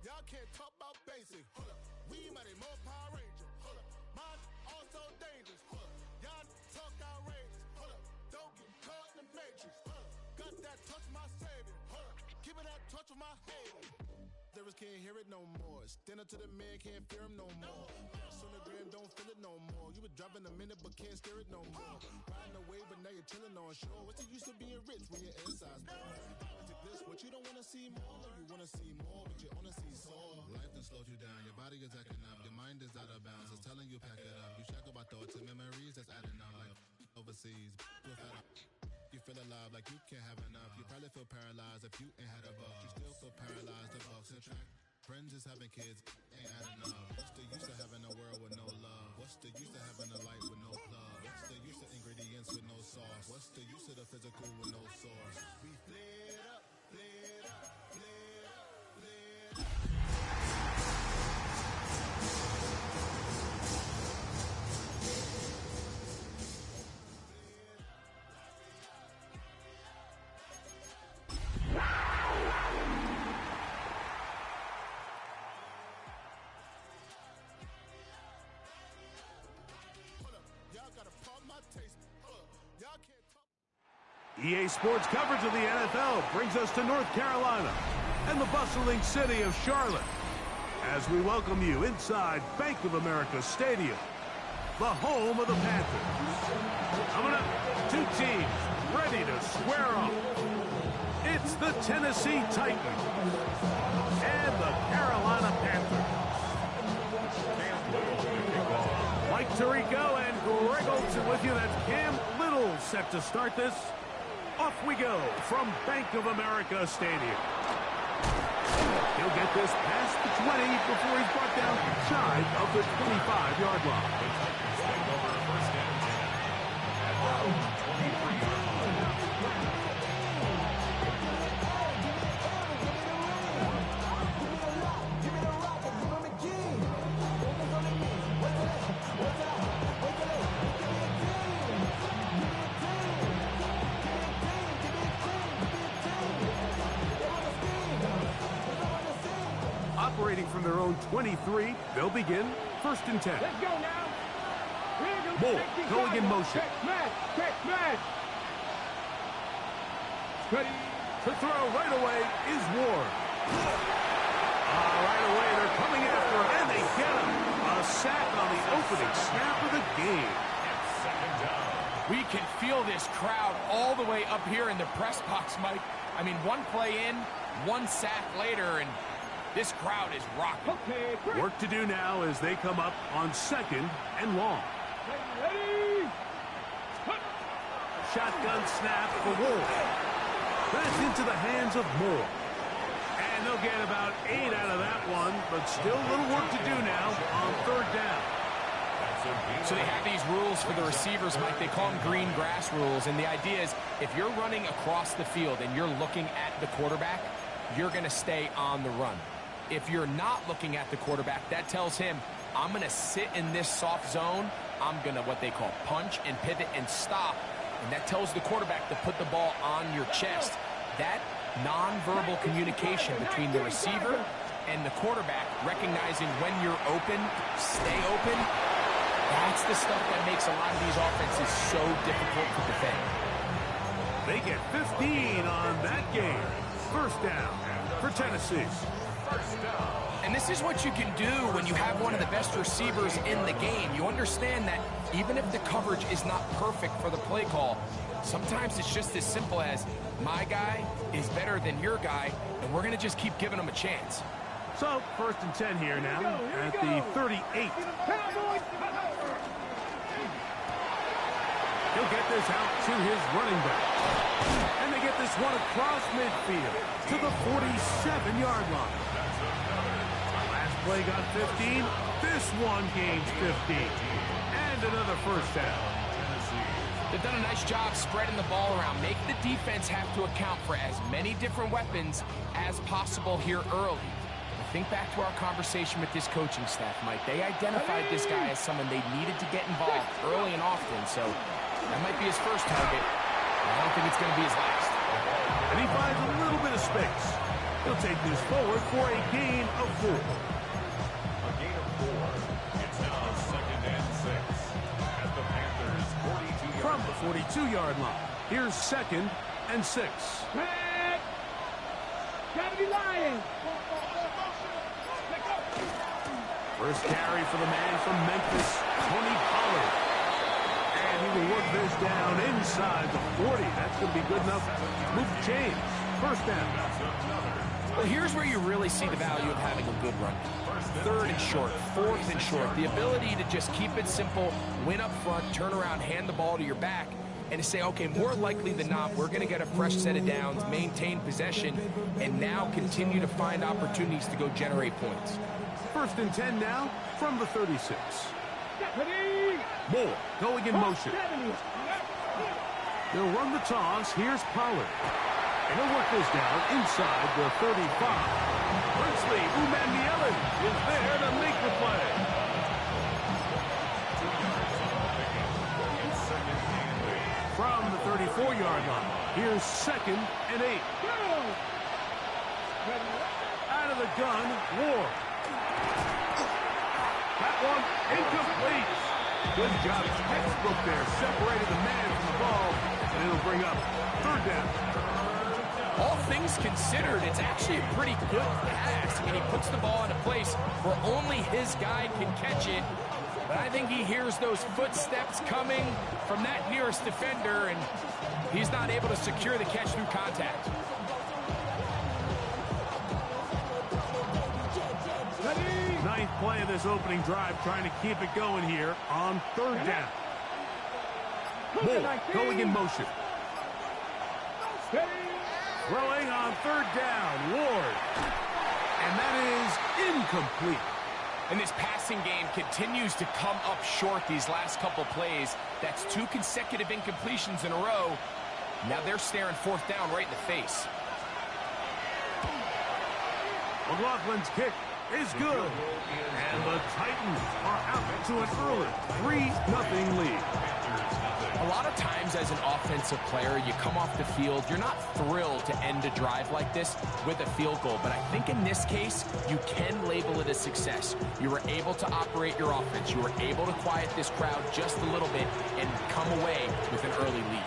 Y'all can't talk about basic. Hold up. We might be more Power Ranger. Hold up. Mine also dangerous. Hold up. Y'all talk outrageous. Hold up. Don't get caught in the matrix. Hold up. Got that touch my savior. Hold up. Keeping that touch with my haters. Lyrics can't hear it no more. Stand up to the man, can't fear him no more. Sonogram don't feel it no more. You were driving a minute but can't steer it no more. Riding away but now you're chilling on shore. What's the use of being rich when your inside's poor? This, what you don't wanna see more, you wanna see more, but you wanna see sore. Life done slowed you down, your body is acting up, your mind is out of bounds, it's telling you pack it up. You shackle by thoughts and memories that's adding up like overseas. You feel alive like you can't have enough. You probably feel paralyzed if you ain't had a buck. You still feel paralyzed, the bucks and track. Friends is having kids, ain't adding up. What's the use of having a world with no love? What's the use of having a light with no plug? What's the use of ingredients with no sauce? What's the use of the physical with no source? We flared up, flared up, flared up, flared up. PA Sports coverage of the NFL brings us to North Carolina and the bustling city of Charlotte as we welcome you inside Bank of America Stadium, the home of the Panthers. Coming up, two teams ready to square off. It's the Tennessee Titans and the Carolina Panthers. Mike Tirico and Greg Olsen with you. That's Cam Little set to start this. Off we go from Bank of America Stadium. He'll get this past the 20 before he's brought down shy of the 25-yard line. Operating from their own 23, they'll begin 1st and 10. Let's go now. Moore going in motion. Check, man. Ready to throw right away is Ward. Right away, they're coming after him, and they get him. A sack on the opening snap of the game. We can feel this crowd all the way up here in the press box, Mike. I mean, one play in, one sack later, and this crowd is rocking. Okay, work to do now as they come up on 2nd and long. ready. Shotgun snap for Ward. That's into the hands of Moore. And they'll get about 8 out of that one, but still a little work to do now on 3rd down. So they have these rules for the receivers, Mike. They call them green grass rules, and the idea is if you're running across the field and you're looking at the quarterback, you're going to stay on the run. If you're not looking at the quarterback, that tells him, I'm going to sit in this soft zone. I'm going to what they call punch and pivot and stop. And that tells the quarterback to put the ball on your chest. That nonverbal communication between the receiver and the quarterback, recognizing when you're open, stay open, that's the stuff that makes a lot of these offenses so difficult to defend. They get 15 on that game. 1st down for Tennessee. And this is what you can do when you have one of the best receivers in the game. You understand that even if the coverage is not perfect for the play call, sometimes it's just as simple as my guy is better than your guy, and we're going to just keep giving him a chance. So, 1st and 10 here now at the 38. He'll get this out to his running back. And they get this one across midfield to the 47-yard line. Last play got 15. This one gains 15. And another 1st down. They've done a nice job spreading the ball around. Make the defense have to account for as many different weapons as possible here early. Think back to our conversation with this coaching staff, Mike. They identified this guy as someone they needed to get involved early and often, so that might be his first target. I don't think it's going to be his last. And he finds a little bit of space. He'll take this forward for a gain of 4. A gain of 4. It's now 2nd and 6 at the Panthers' 42-yard line. From the 42-yard line, here's 2nd and 6. Gotta be lying. First carry for the man from Memphis, Tony Pollard. And he will work this down inside the 40. That's going to be good enough to move the chains. 1st down. Well, here's where you really see the value of having a good run. 3rd and short, 4th and short. The ability to just keep it simple, win up front, turn around, hand the ball to your back, and to say, okay, more likely than not, we're going to get a fresh set of downs, maintain possession, and now continue to find opportunities to go generate points. 1st and 10 now from the 36. Moore going in motion. They'll run the toss. Here's Pollard. And he'll work this down inside the 35. Princely Umanmielen is there to make the play. From the 34-yard line, here's 2nd and 8. Out of the gun, Ward. That one incomplete. Good job. Textbook there. Separated the man from the ball. And it'll bring up third down. All things considered, it's actually a pretty good pass. I mean, he puts the ball in a place where only his guy can catch it. But I think he hears those footsteps coming from that nearest defender, and he's not able to secure the catch through contact. Ninth play of this opening drive, trying to keep it going here on third down. Moore going in motion. Throwing on third down, Ward. And that is incomplete. And this passing game continues to come up short these last couple plays. That's 2 consecutive incompletions in a row. Now they're staring fourth down right in the face. McLaughlin's kick is good. And the Titans are out to an early 3-0 lead. A lot of times as an offensive player, you come off the field, you're not thrilled to end a drive like this with a field goal. But I think in this case, you can label it a success. You were able to operate your offense. You were able to quiet this crowd just a little bit and come away with an early lead.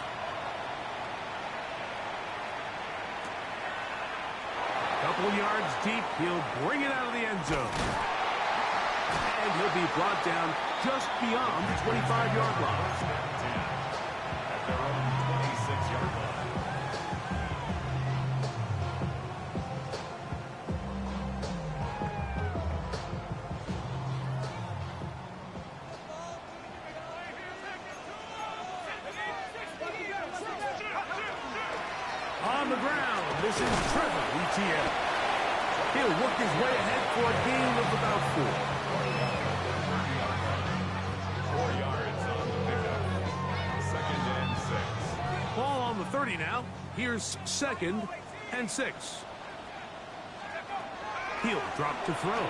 Couple yards deep, he'll bring it out of the end zone. And he'll be brought down just beyond the 25-yard line. At their own 26-yard line. On the ground, this is Trevor Etienne. He'll work his way ahead for a gain of about 4. 4 yards on the pickup. 2nd and 6. Ball on the 30 now. Here's 2nd and 6. He'll drop to throw.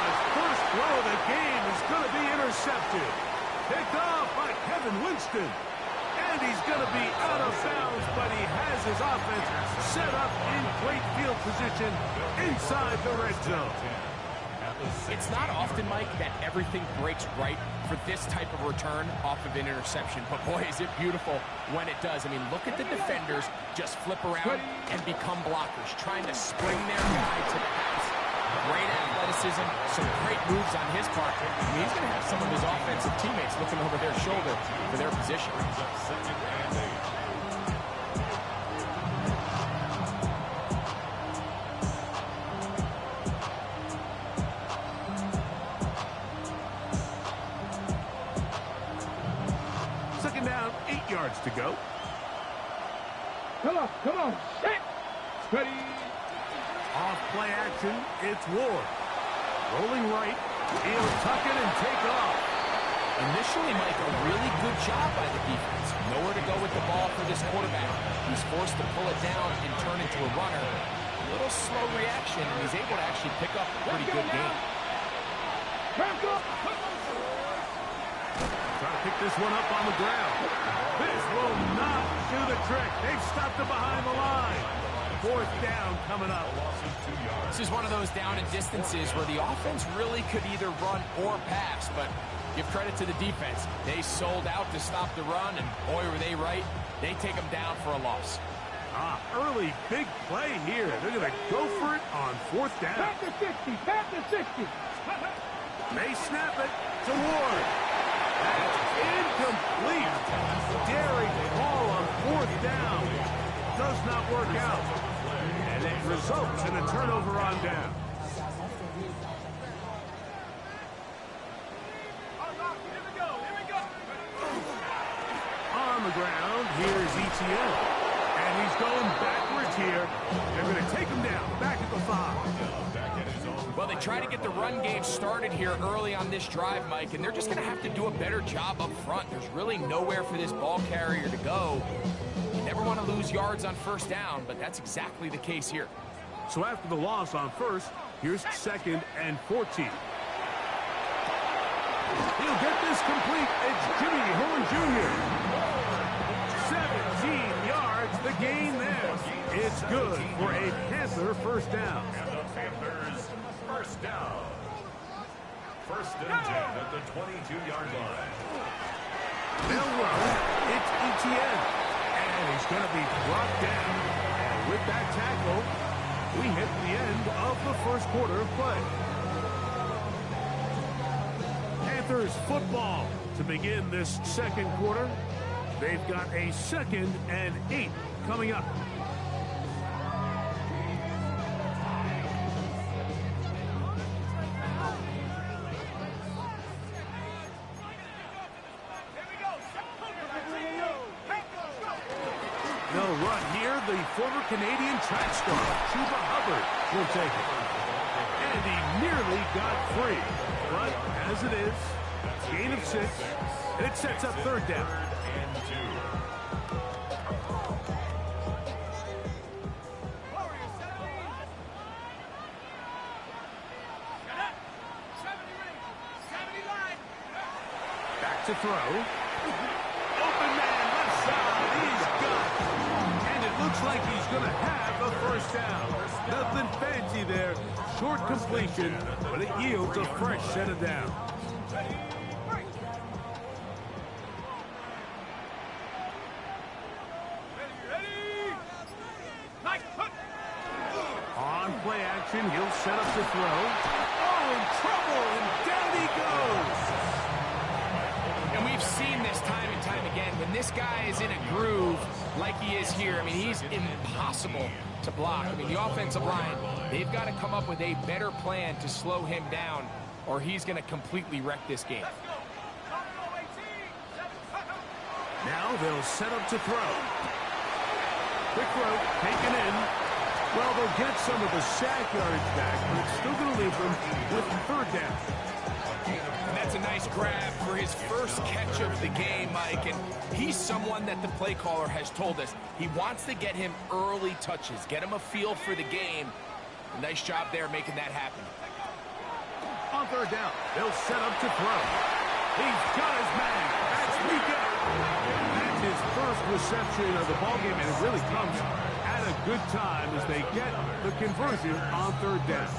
His first throw of the game is going to be intercepted. Picked off by Kevin Winston. And he's going to be out of bounds, but he has his offense set up in great field position inside the red zone. It's not often, Mike, that everything breaks right for this type of return off of an interception. But, boy, is it beautiful when it does. I mean, look at the defenders just flip around and become blockers, trying to spring their guy to the pass. Great athleticism, some great moves on his part. I mean, he's going to have some of his offensive teammates looking over their shoulder for their position. 2nd and 8. Down, 8 yards to go. Come on, set, ready. Off play action, it's Ward. Rolling right, he'll tuck it and take off. Initially, Mike, a really good job by the defense. Nowhere to go with the ball for this quarterback. He's forced to pull it down and turn into a runner. A little slow reaction, and he's able to actually pick up a pretty good game. Try to pick this one up on the ground. This will not do the trick. They've stopped him behind the line. 4th down coming up. This is one of those down and distances where the offense really could either run or pass, but give credit to the defense. They sold out to stop the run, and boy, were they right. They take them down for a loss. Early big play here. They're going to go for it on 4th down. Panther 60. They snap it to Ward. That's incomplete. Daring ball on 4th down. Does not work out. And it results in a turnover on down. On the ground, here's Etienne. And he's going backwards here. They're going to take him down, back at the 5. Well, they try to get the run game started here early on this drive, Mike, and they're just going to have to do a better job up front. There's really nowhere for this ball carrier to go. You never want to lose yards on 1st down, but that's exactly the case here. So after the loss on 1st, here's 2nd and 14. He'll get this complete. It's Jimmy Horn Jr. 17 yards, the gain there. It's good for a Panther 1st down. And the Panthers 1st down. 1st and 10 at the 22-yard line. They'll run. It's ETN. And he's going to be brought down. And with that tackle, we hit the end of the first quarter of play. Panthers football to begin this second quarter. They've got a 2nd and 8 coming up. They'll run here. The former Canadian track star, Chuba Hubbard, will take it. And he nearly got free. But as it is, gain of 6, and it sets up 3rd down. Back to throw. Open man, left side. He's got it. And it looks like he's going to have a 1st down. Nothing fancy there. Short completion, but it yields a fresh set of downs. On play action, he'll set up to throw. Oh, in trouble, and down he goes. And we've seen this time and time again. When this guy is in a groove like he is here, I mean, he's impossible to block. I mean, the offensive line, they've got to come up with a better plan to slow him down, or he's going to completely wreck this game. Now they'll set up to throw. Quick throw, taken in. Well, they'll get some of the sack yardage back, but it's still going to leave them with 3rd down. And that's a nice grab for his first catch of the game, Mike. And he's someone that the play caller has told us he wants to get him early touches, get him a feel for the game. A nice job there making that happen. On 3rd down, they'll set up to throw. He's got his man. That's Mika. That's his first reception of the ballgame, and it really comes at a good time as they get the conversion on 3rd down.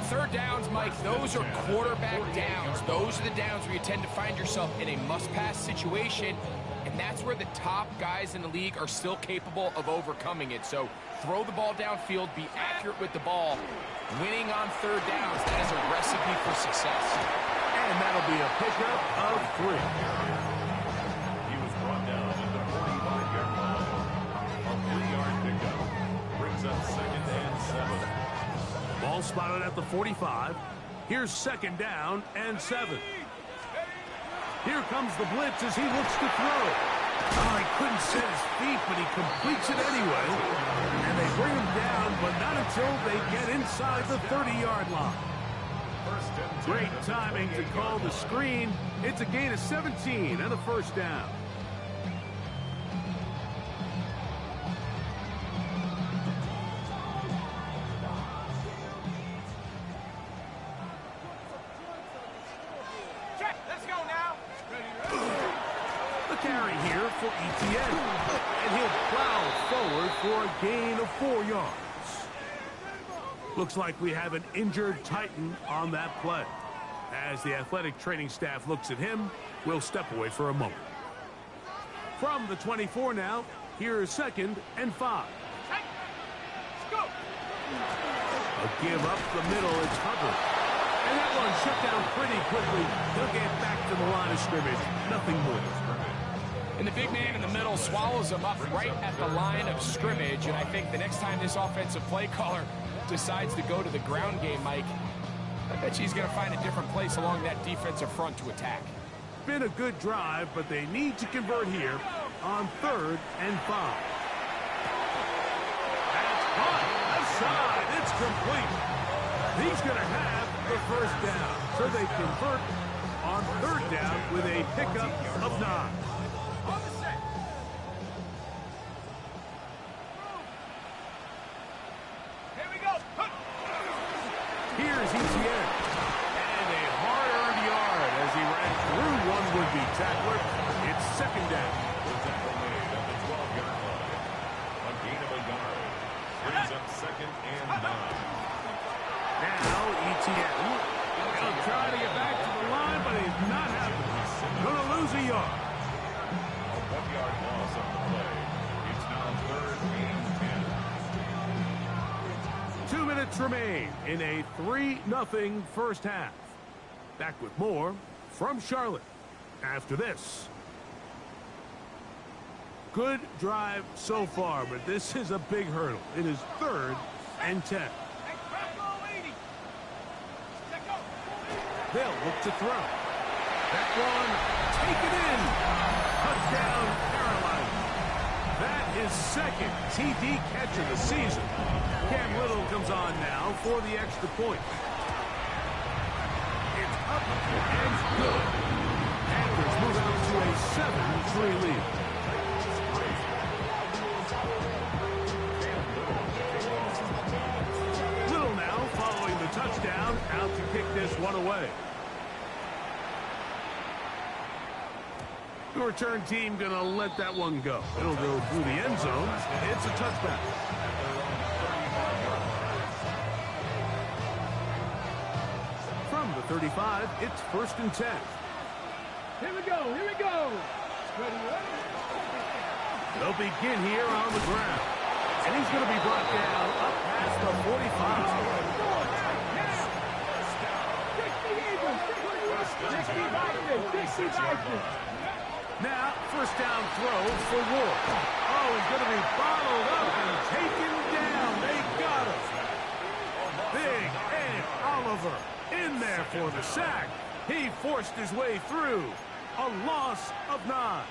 3rd downs, Mike, those are quarterback downs. Those are the downs where you tend to find yourself in a must-pass situation, and that's where the top guys in the league are still capable of overcoming it. So throw the ball downfield, be accurate with the ball. Winning on 3rd downs, that is a recipe for success. And that'll be a pickup of 3. He was brought down at the 45-yard line. A 3-yard pickup brings up 2nd and 7. Ball spotted at the 45. Here's 2nd down and 7. Here comes the blitz as he looks to throw. Oh, he couldn't set his feet, but he completes it anyway. And they bring him down, but not until they get inside the 30-yard line. Great timing to call the screen. It's a gain of 17 and a 1st down. Carry here for ETN, and he'll plow forward for a gain of 4 yards. Looks like we have an injured Titan on that play. As the athletic training staff looks at him, we'll step away for a moment. From the 24 now, here is 2nd and 5. A give up the middle, it's Hubbard. And that one shut down pretty quickly. He'll get back to the line of scrimmage, nothing more. And the big man in the middle swallows him up right at the line of scrimmage. And I think the next time this offensive play caller decides to go to the ground game, Mike, I bet he's going to find a different place along that defensive front to attack. Been a good drive, but they need to convert here on 3rd and 5. That's caught. Left side. It's complete. He's going to have the 1st down. So they convert on 3rd down with a pickup of 9. Here's ETN. And a hard-earned yard as he ran through one would-be tackler. It's 2nd down. The tackle made at the 12-yard line. A gain of a yard. Brings up 2nd and 9. Now ETN. He'll try to get back to the line, but he's not happening. Going to lose a yard. 1-yard loss on the play. It's now 3rd and 10. 2 minutes remain in a 3-0 first half. Back with more from Charlotte after this. Good drive so far, but this is a big hurdle. It is 3rd and 10. They'll look to throw. That one, taken in. Touchdown, Carolina. That is 2nd TD catch of the season. Cam Little comes on now for the extra point. It's up and good. Panthers move out to a 7-3 lead. Little now following the touchdown, out to kick this one away. The return team going to let that one go. It'll go through the end zone. It's a touchback. From the 35, it's 1st and 10. Here we go. Here we go. Ready, ready. They'll begin here on the ground. And he's going to be brought down up past the 45. 60 Vikings. Now, first down throw for Ward. Oh, he's going to be bottled up and taken down. They got him. Big Ed Oliver in there for the sack. He forced his way through. A loss of 9.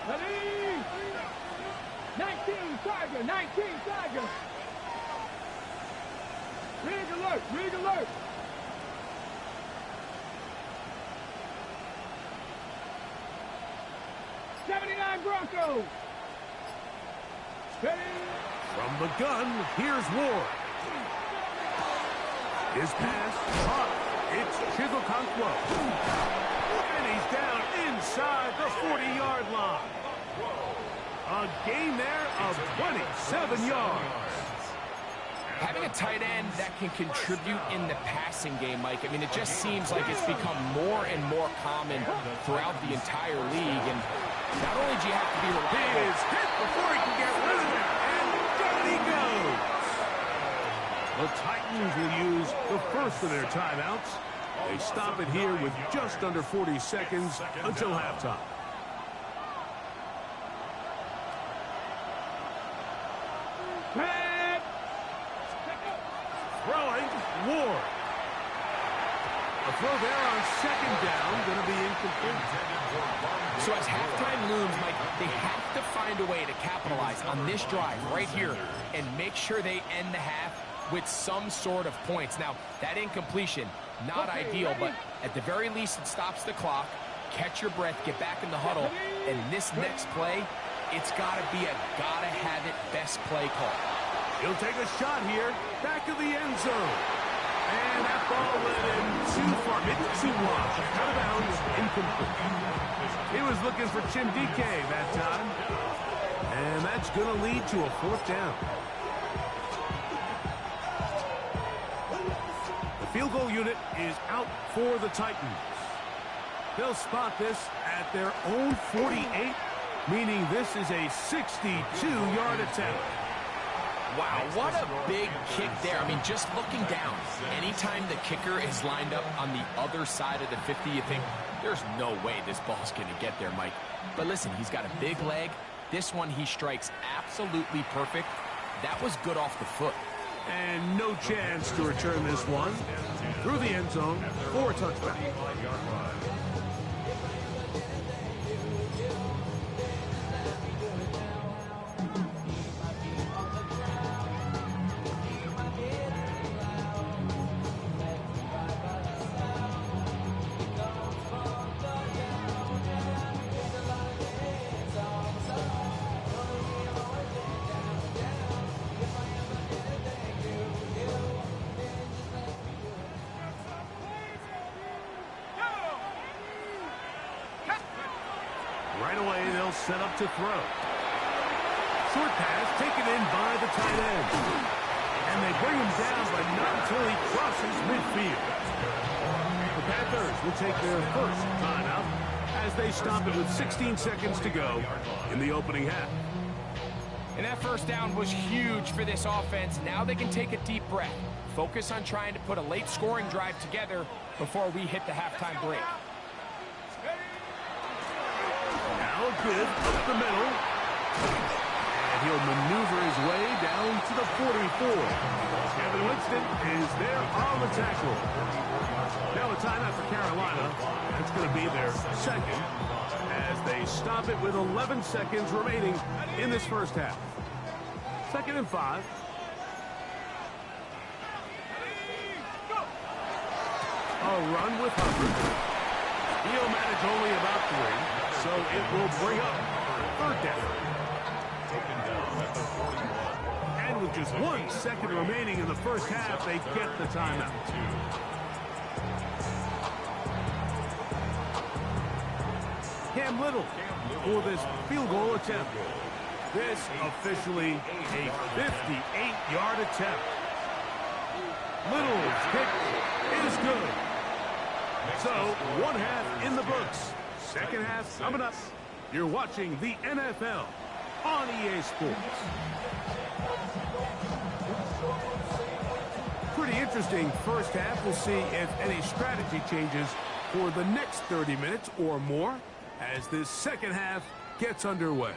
Ready? 19 Tiger, 19 Tiger. Rig alert, rig alert. '79 Broncos. Ready? From the gun, here's Ward. His pass caught. It's Chigokonkwo. And he's down inside the 40-yard line. A gain there of 27 yards. Having a tight end that can contribute in the passing game, Mike, I mean, it just seems like it's become more and more common throughout the entire league. And not only do you have to be reliable, He is hit before he can get rid of it. And down he goes. The Titans will use the first of their timeouts. They stop it here with just under 40 seconds until halftime. Throwing, Ward. A throw there on 2nd down, going to be incomplete. so as halftime looms, Mike, they have to find a way to capitalize on this drive right here and make sure they end the half with some sort of points. Now, that incompletion, not ideal, but at the very least, it stops the clock. Catch your breath, get back in the huddle, and this next play, it's got to be a gotta-have-it best play call. He'll take a shot here, back of the end zone. And that ball led him too far, too wide. Out of bounds, incomplete. He was looking for Chimdike that time. And that's going to lead to a 4th down. The field goal unit is out for the Titans. They'll spot this at their own 48, meaning this is a 62-yard attempt. Wow, what a big kick there. I mean, just looking down, anytime the kicker is lined up on the other side of the 50, you think, there's no way this ball's going to get there, Mike. But listen, he's got a big leg. This one he strikes absolutely perfect. That was good off the foot. And no chance to return this one. Through the end zone for a touchback. set up to throw. Short pass taken in by the tight end. And they bring him down, but not until he crosses midfield. The Panthers will take their first timeout as they stop it with 16 seconds to go in the opening half. And that first down was huge for this offense. Now they can take a deep breath. Focus on trying to put a late scoring drive together before we hit the halftime break. Now a good up the middle. And he'll maneuver his way down to the 44. Kevin Winston is there on the tackle. Now a timeout for Carolina. That's going to be their second as they stop it with 11 seconds remaining in this first half. 2nd and 5. A run with Hubbard. He'll manage only about 3, so it will bring up 3rd down. And with just 1 second remaining in the first half, they get the timeout. Cam Little for this field goal attempt. This officially a 58-yard attempt. Little's kick is good. So, 1 half in the books. 2nd half coming up. You're watching the NFL on EA Sports. Pretty interesting first half. We'll see if any strategy changes for the next 30 minutes or more as this second half gets underway.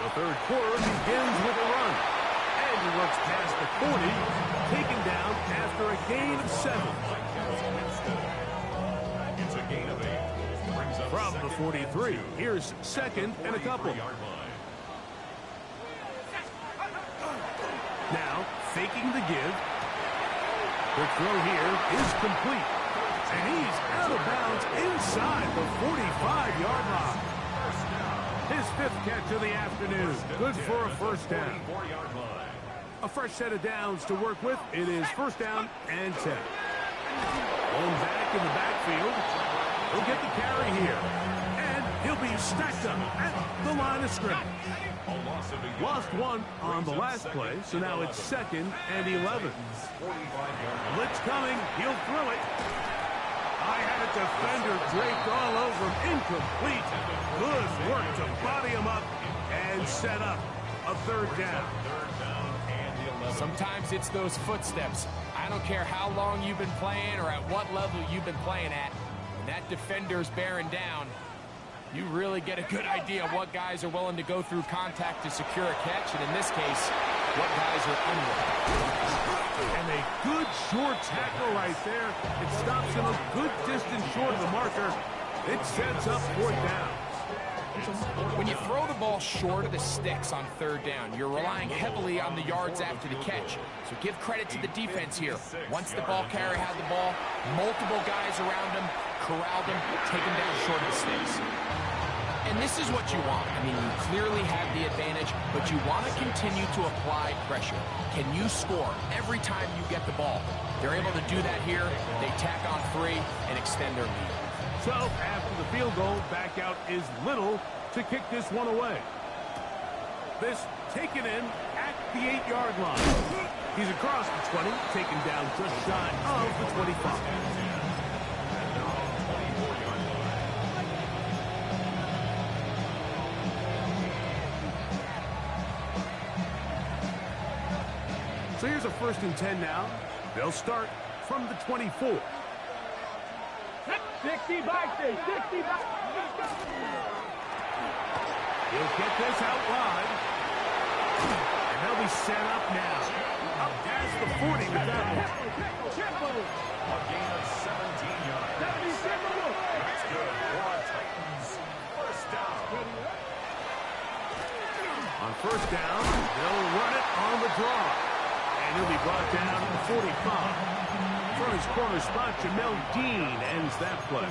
The third quarter begins with a run. And he works past the 40, taken down after a gain of 7. It's a gain of 8. From the 43, here's 2nd and a couple. Now, faking the give. The throw here is complete. And he's out of bounds inside the 45-yard line. His 5th catch of the afternoon. Good for a first down. A fresh set of downs to work with. It is 1st down and 10. Going back in the backfield. He'll get the carry here. And he'll be stacked up at the line of scrimmage. Lost 1 on the last play, so now it's 2nd and 11. Blitz coming. He'll throw it. I had a defender draped all over him. Incomplete. Good work to body him up and set up a 3rd down. Sometimes it's those footsteps. I don't care how long you've been playing or at what level you've been playing at. When that defender's bearing down, you really get a good idea of what guys are willing to go through contact to secure a catch, and in this case, what guys are unwilling. And a good short tackle right there. It stops him a good distance short of the marker. It sets up 4th down. When you throw the ball short of the sticks on 3rd down, you're relying heavily on the yards after the catch. So give credit to the defense here. Once the ball carrier had the ball, multiple guys around him, corralled him, take him down short of the sticks. And this is what you want. I mean, you clearly have the advantage, but you want to continue to apply pressure. Can you score every time you get the ball? They're able to do that here. They tack on 3 and extend their lead. So, after the field goal, back out is Little to kick this one away. This taken in at the 8-yard line. He's across the 20, taken down just shy of the 25. So here's a 1st and 10 now. They'll start from the 24. 60 back there, 60 back. He'll get this out wide. And they'll be set up now. Up past the 40 with that one. A gain of 17 yards. That's good for our Titans. 1st down. On 1st down, they'll run it on the draw. And he'll be brought down to the 45. From his corner spot, Jamel Dean ends that play.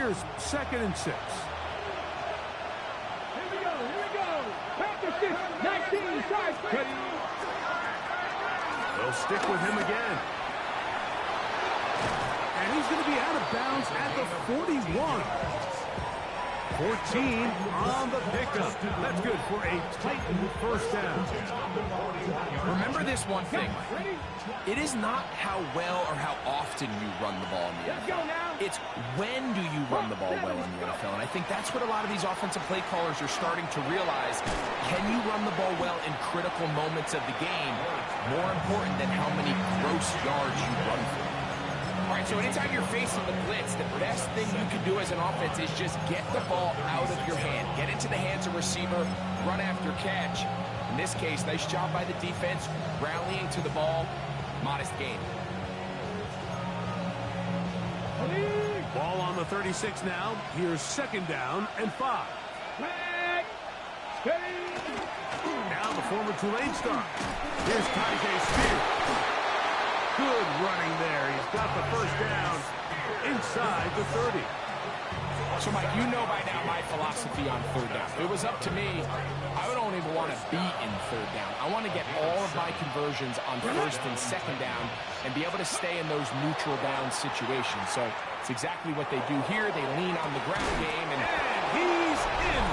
Here's 2nd and 6. Here we go, here we go. Panthers 19, side quick. They'll stick with him again. And he's going to be out of bounds at the 41. 14 on the pickup. That's good for a Titan first down. Remember this one thing. It is not how well or how often you run the ball in the NFL. It's when do you run the ball well in the NFL. And I think that's what a lot of these offensive play callers are starting to realize. Can you run the ball well in critical moments of the game? More important than how many gross yards you run for. All right, so anytime you're facing the blitz, the best thing you can do as an offense is just get the ball out of your hand. Get into the hands of receiver, run after catch. In this case, nice job by the defense, rallying to the ball, modest gain. Ball on the 36 now. Here's 2nd down and 5. Now the former Tulane star. Here's Tyjae Spears. Good running there. He's got the first down inside the 30. So, Mike, you know by now my philosophy on 3rd down. If it was up to me, I would only want to be in 3rd down. I want to get all of my conversions on 1st and 2nd down and be able to stay in those neutral down situations. So it's exactly what they do here. They lean on the ground game. And he's in.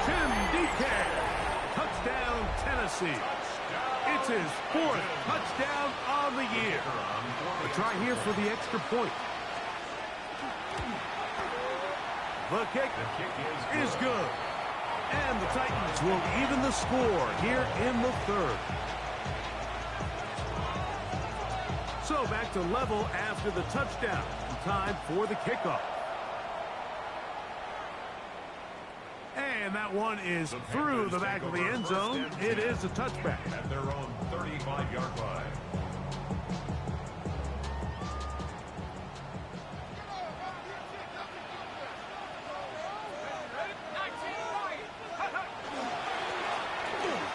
Tim DK. Touchdown, Tennessee. It's his 4th touchdown on the year. A try here for the extra point. The kick is good. And the Titans will even the score here in the 3rd. So back to level after the touchdown. Time for the kickoff. And that one is through the back of the end zone. It is a touchback. At their own 35-yard line.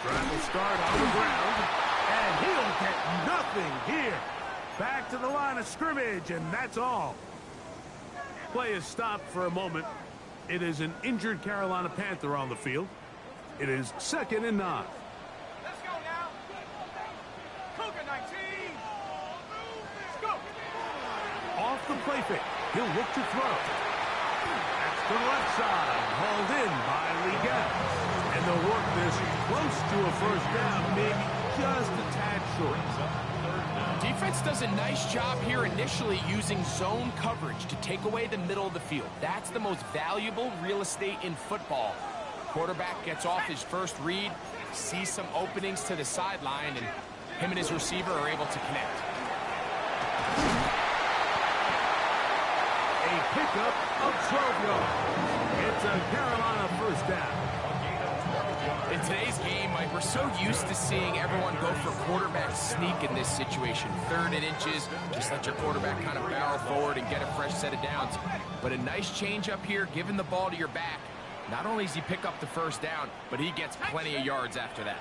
Drive will start on the ground. And he'll get nothing here. Back to the line of scrimmage, and that's all. Play is stopped for a moment. It is an injured Carolina Panther on the field. It is 2nd and 9. Let's go now. Cougar 19. Let's go. Off the play fake. He'll look to throw. That's to the left side. Hauled in by Legal. And they'll work this close to a first down, maybe just a tad short. Defense does a nice job here initially using zone coverage to take away the middle of the field. That's the most valuable real estate in football. Quarterback gets off his first read, sees some openings to the sideline, and him and his receiver are able to connect. A pickup of 12 yards. It's a Carolina first down. In today's game, Mike, we're so used to seeing everyone go for quarterback sneak in this situation. 3rd and inches, just let your quarterback kind of barrel forward and get a fresh set of downs. But a nice change up here, giving the ball to your back. Not only does he pick up the first down, but he gets plenty of yards after that.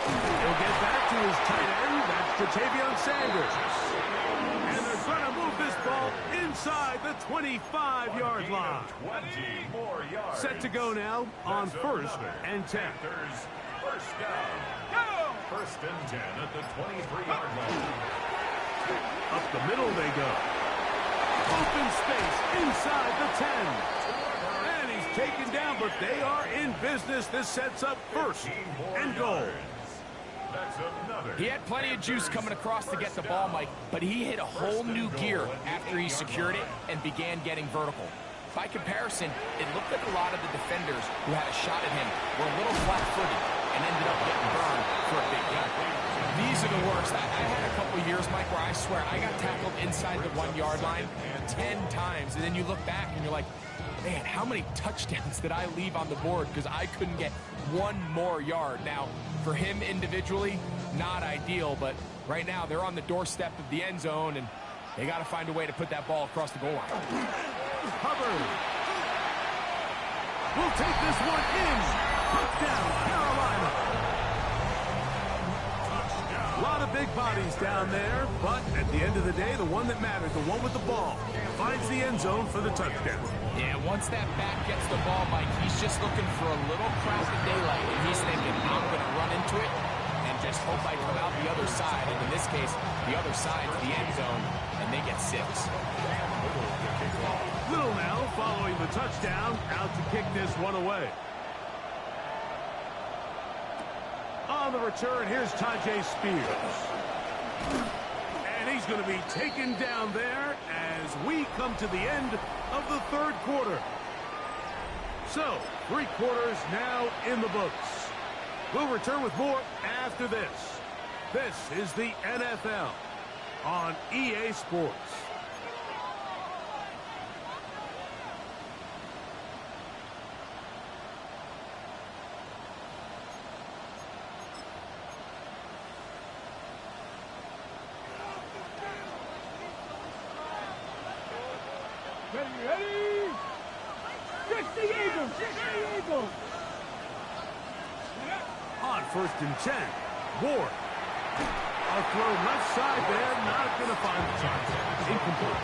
He'll get back to his tight end. That's Ja'Tavion Sanders. And they're trying to move this ball inside the 25-yard line. 20 more yards. Set to go now on 1st and 10. Panthers first down. 1st and 10 at the 23-yard line. Up the middle they go. Open space inside the 10. And he's taken down, but they are in business. This sets up 1st and goal. He had plenty of juice coming across to get the ball, Mike, but he hit a whole new gear after he secured it and began getting vertical. By comparison, it looked like a lot of the defenders who had a shot at him were a little flat-footed and ended up getting burned for a big gain. These are the worst. I had a couple years, Mike, where I swear I got tackled inside the 1-yard line 10 times, and then you look back and you're like, man, how many touchdowns did I leave on the board because I couldn't get one more yard? Now, for him individually, not ideal, but right now they're on the doorstep of the end zone, and they got to find a way to put that ball across the goal line. Hubbard will take this one in. Touchdown, Carolina. A lot of of big bodies down there, but at the end of the day, the one that mattered, the one with the ball, finds the end zone for the touchdown. Yeah, once that back gets the ball, Mike, he's just looking for a little crack of daylight, and he's thinking, I'm going to run into it and just hope I come out the other side. And in this case, the other side's the end zone, and they get 6. Little now following the touchdown, out to kick this one away. On the return, here's Tajay Spears. And he's going to be taken down there as we come to the end of the third quarter. So, 3 quarters now in the books. We'll return with more after this. This is the NFL on EA Sports. Ready? 60 Eagles! 60 Eagles! On 1st and 10, Ward. A throw left side there, not going to find the target. Incomplete.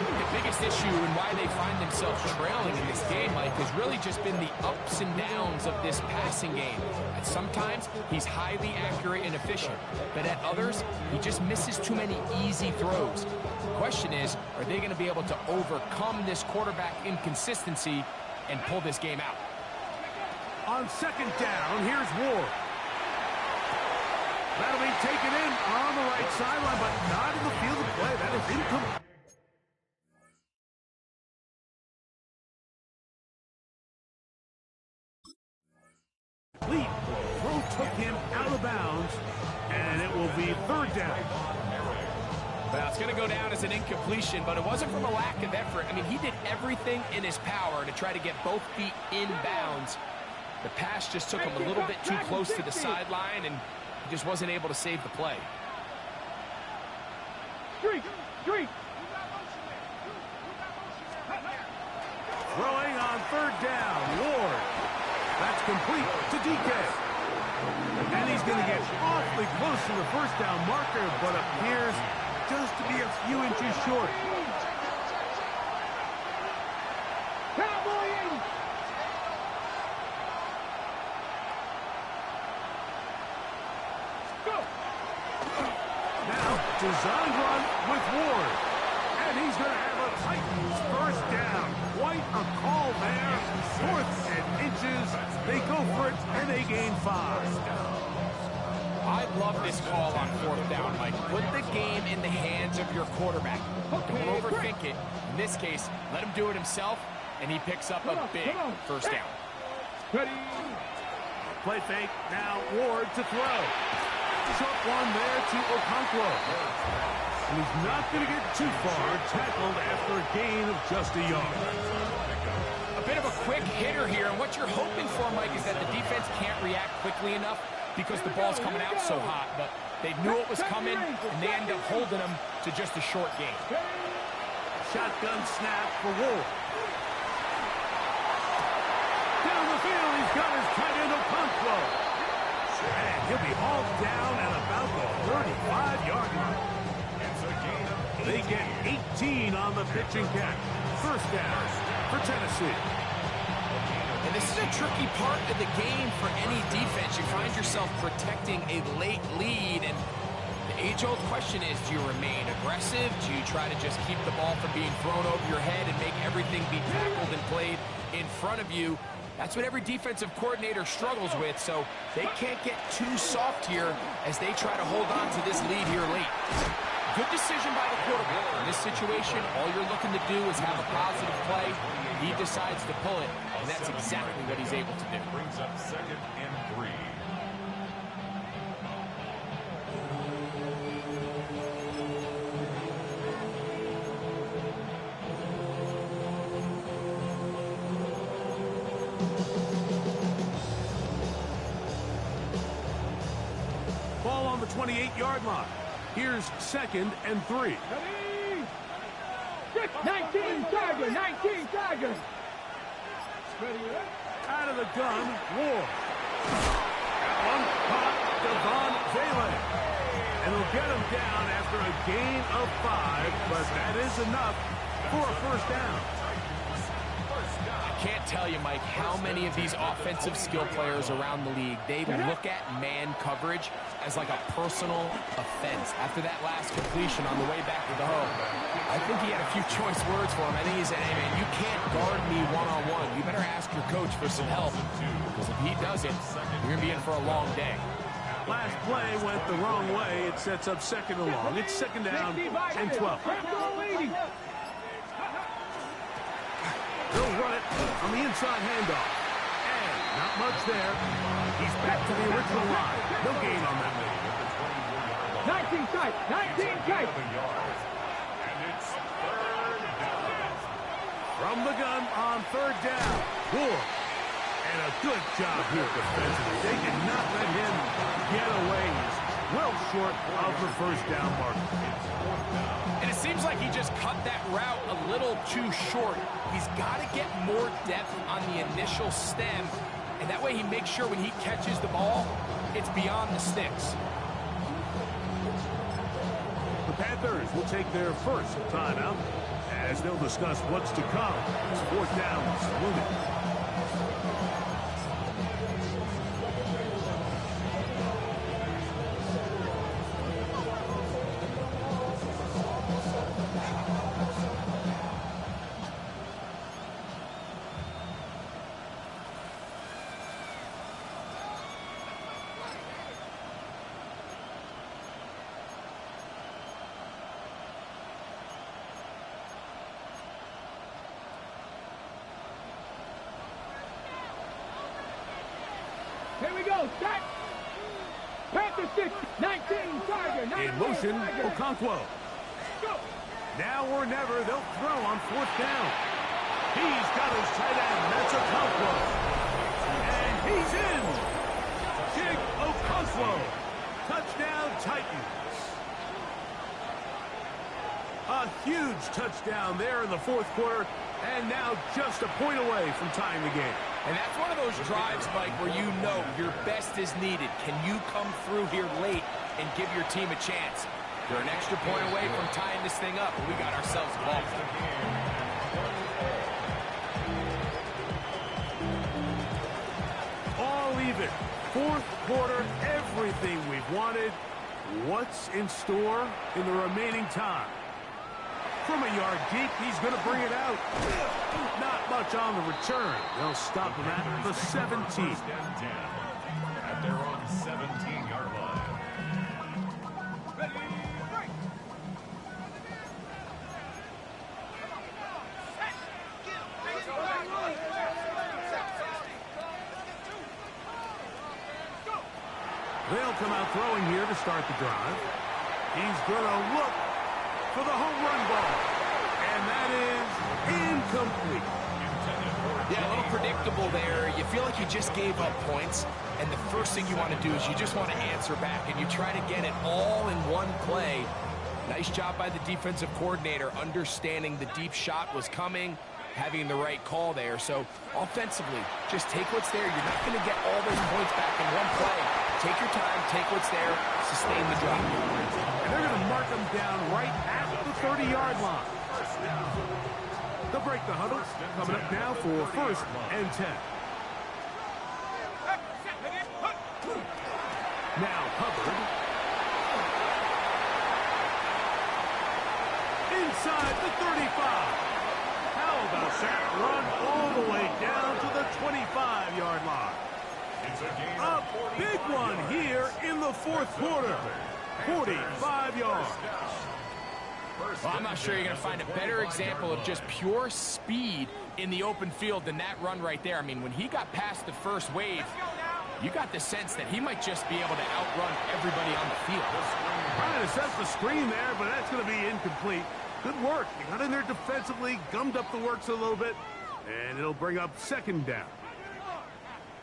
The biggest issue and why they find themselves trailing in this game, Mike, has really just been the ups and downs of this passing game. And sometimes he's highly accurate and efficient, but at others, he just misses too many easy throws. The question is, are they going to be able to overcome this quarterback inconsistency and pull this game out? On 2nd down, here's Ward. That'll be taken in on the right sideline, but not in the field of play. That is incomplete. Throw took him out of bounds, and it will be 3rd down. Well, it's going to go down as an incompletion, but it wasn't from a lack of effort. I mean, he did everything in his power to try to get both feet in bounds. The pass just took him a little bit too close to the sideline, and he just wasn't able to save the play. Street! Throwing on 3rd down, Ward. That's complete to DK. And he's going to get awfully close to the 1st down marker, but appears just to be a few inches short. Now, designed run with Ward. And he's going to have a Titans 1st down. Quite a call there. 4th and inches. They go for it, and they gain 5. I love this call on 4th down, Mike. Put the game in the hands of your quarterback. Don't overthink it. In this case, let him do it himself, and he picks up a big 1st down. Ready? Play fake. Now Ward to throw. Short one there to Okonkwo. And he's not going to get too far. Tackled after a gain of just a yard. A bit of a quick hitter here, and what you're hoping for, Mike, is that the defense can't react quickly enough because the ball's coming out so hot. But they knew it was coming, and they end up holding them to just a short gain. Shotgun snap for Ward. Down the field, he's got his tight end Okonkwo. And he'll be hauled down at about the 35-yard line. They get 18 on the pitch and catch. 1st down for Tennessee. And this is a tricky part of the game for any defense. You find yourself protecting a late lead, and the age-old question is, do you remain aggressive? Do you try to just keep the ball from being thrown over your head and make everything be tackled and played in front of you? That's what every defensive coordinator struggles with, so they can't get too soft here as they try to hold on to this lead here late. Good decision by the quarterback. In this situation, all you're looking to do is have a positive play. He decides to pull it, and that's exactly what he's able to do. Brings up 2nd and 3. Ball on the 28-yard line. Here's 2nd and 3. Ready? 19 Tiger! 19 Tiger! Ready? Out of the gun, Ward. That one caught Devon Vele. gain of 5, but that is enough for a first down. I can't tell you, Mike, how many of these offensive skill players around the league, they look at man coverage as like a personal offense. After that last completion on the way back to the home, I think he had a few choice words for him. I think he said, hey, man, you can't guard me one-on-one. You better ask your coach for some help, because if he doesn't, you're going to be in for a long day. Last play went the wrong way. It sets up second and long. It's second down and 12. They'll run it on the inside handoff. And not much there. He's back to the original line. No gain on that one. 19 tight. 19 tight. And it's third down. From the gun on third down. Ward. And a good job here defensively. They did not let him get away. He's well short of the first down marker. And it seems like he just cut that route a little too short. He's got to get more depth on the initial stem, and that way he makes sure when he catches the ball, it's beyond the sticks. The Panthers will take their first timeout as they'll discuss what's to come. It's fourth down, moving. Here we go. Set. Panthers 6. 19 Tiger. In motion, Okonkwo. Go. Now or never, they'll throw on fourth down. He's got his tight end. That's Okonkwo. And he's in. Jig Okonkwo. Touchdown, Titans. A huge touchdown there in the fourth quarter, and now just a point away from tying the game. And that's one of those drives, Mike, where you know your best is needed. Can you come through here late and give your team a chance? They're an extra point away from tying this thing up, and we got ourselves a ball. All even. Fourth quarter, everything we've wanted. What's in store in the remaining time? From a yard deep, he's going to bring it out. Not much on the return. They'll stop him at the 17. At their own 17-yard line. They'll come out throwing here to start the drive. He's going to look for the home run ball. And that is incomplete. Yeah, a little predictable there. You feel like you just gave up points, and the first thing you want to do is you just want to answer back, and you try to get it all in one play. Nice job by the defensive coordinator, understanding the deep shot was coming, having the right call there. So offensively, just take what's there. You're not going to get all those points back in one play. Take your time, take what's there, sustain the drive. And they're going to mark them down right at the 30-yard line. They'll break the huddle. Coming up now for first and 10. Now Hubbard. Inside the 35. How about that run all the way down to the 25-yard line? A big one here in the fourth quarter. 45 yards. Well, I'm not sure you're going to find a better example of just pure speed in the open field than that run right there. I mean, when he got past the first wave, you got the sense that he might just be able to outrun everybody on the field. Trying to set the screen there, but that's going to be incomplete. Good work. He got in there defensively, gummed up the works a little bit, and it'll bring up second down.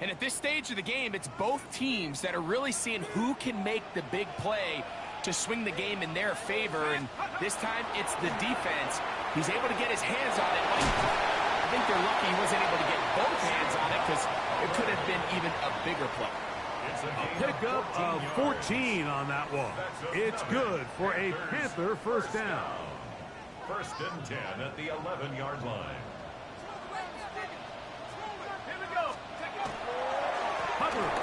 And at this stage of the game, it's both teams that are really seeing who can make the big play to swing the game in their favor, and this time it's the defense. He's able to get his hands on it. I think they're lucky he wasn't able to get both hands on it, because it could have been even a bigger play. A pickup of 14 on that one. It's good for a Panther first down. First and 10 at the 11-yard line. Hubbard.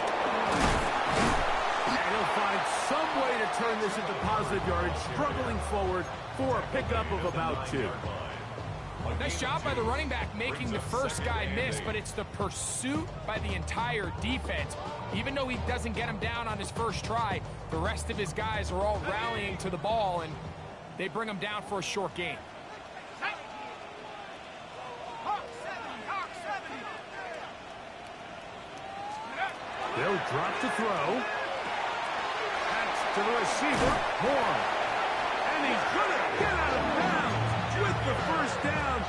And he'll find some way to turn this into positive yardage, struggling forward for a pickup of about 2. Nice job by the running back making the first guy miss, but it's the pursuit by the entire defense. Even though he doesn't get him down on his first try, the rest of his guys are all rallying to the ball, and they bring him down for a short gain. They'll drop to throw. That's to the receiver, Moore. And he's going to get out of bounds with the first down.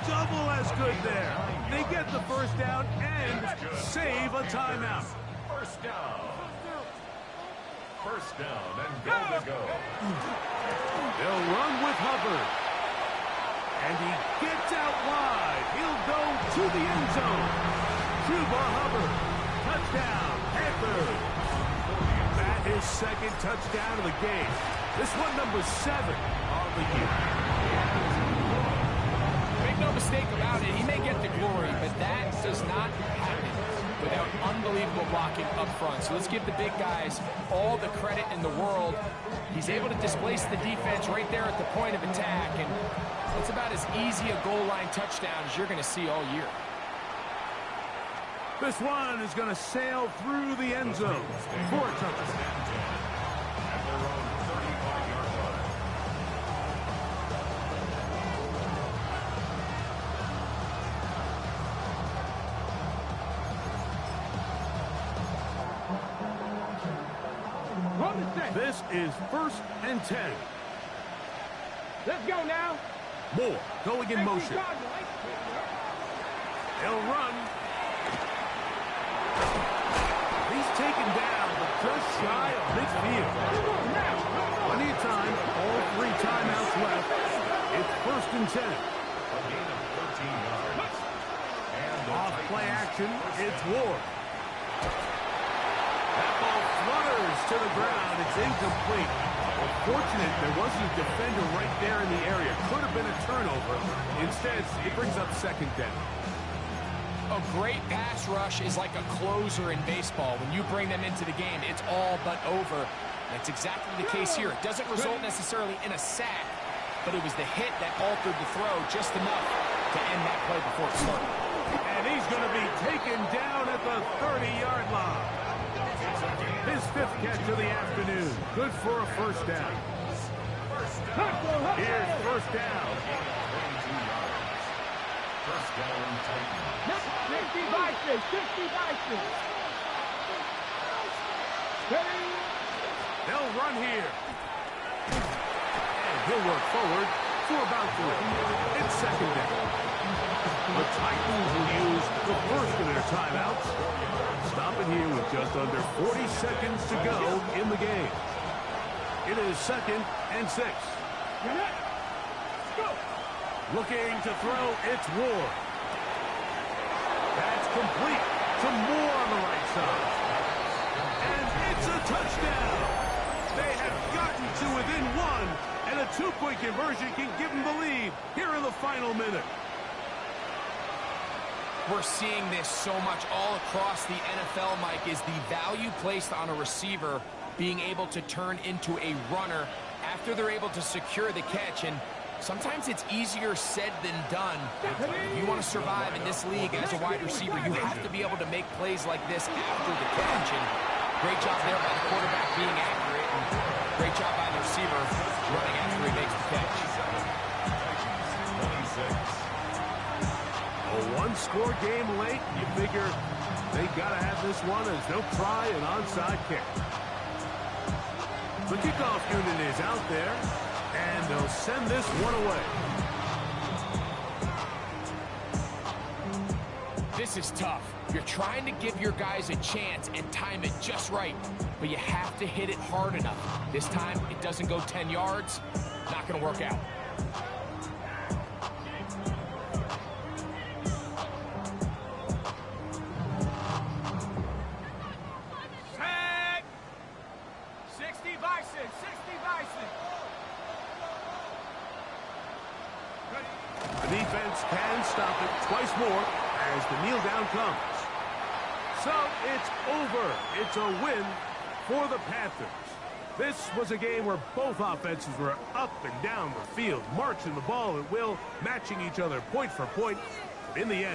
Double as good there. They get the first down and save a timeout. First down. First down and goal to go. They'll run with Hubbard. And he gets out wide. He'll go to the end zone. Chuba Hubbard. Touchdown, Panthers. That is second touchdown of the game. This one number 7 on the year. Make no mistake about it, he may get the glory, but that does not happen without unbelievable blocking up front. So let's give the big guys all the credit in the world. He's able to displace the defense right there at the point of attack, and it's about as easy a goal line touchdown as you're going to see all year. This one is going to sail through the end zone for a touchdown. At their own 35-yard line. This is first and 10. Let's go now. Moore going in motion. They'll run. He's taken down, but just shy of midfield. Plenty of time, all 3 timeouts left. It's first and 10. A gain of 13 yards. And Off play action, it's Ward. That ball flutters to the ground. It's incomplete. Fortunate there wasn't a defender right there in the area. Could have been a turnover. Instead, it brings up second down. A great pass rush is like a closer in baseball. When you bring them into the game, it's all but over. That's exactly the case here. It doesn't result necessarily in a sack, but it was the hit that altered the throw just enough to end that play before it started. And he's going to be taken down at the 30-yard line. His 5th catch of the afternoon. Good for a first down. Here's first down. First down, Titans. 60 by 6, 60 by 6. They'll run here. And he'll work forward for about 3. It's second down. The Titans will use the first of their timeouts. Stopping here with just under 40 seconds to go in the game. It is second and 6. Looking to throw, it's Ward. That's complete to Moore on the right side. And it's a touchdown. They have gotten to within 1, and a 2-point conversion can give them the lead here in the final minute. We're seeing this so much all across the NFL, Mike, is the value placed on a receiver being able to turn into a runner after they're able to secure the catch. And sometimes it's easier said than done. If you want to survive in this league as a wide receiver, you have to be able to make plays like this after the catch. And great job there by the quarterback being accurate, and great job by the receiver running after he makes the catch. 26. A 1-score game late, you figure they got to have this one as no try and onside kick. The kickoff unit is out there, and they'll send this one away. This is tough. You're trying to give your guys a chance and time it just right, but you have to hit it hard enough. This time, it doesn't go 10 yards. Not going to work out. The defense can stop it twice more as the kneel down comes. So it's over. It's a win for the Panthers. This was a game where both offenses were up and down the field, marching the ball at will, matching each other point for point. In the end,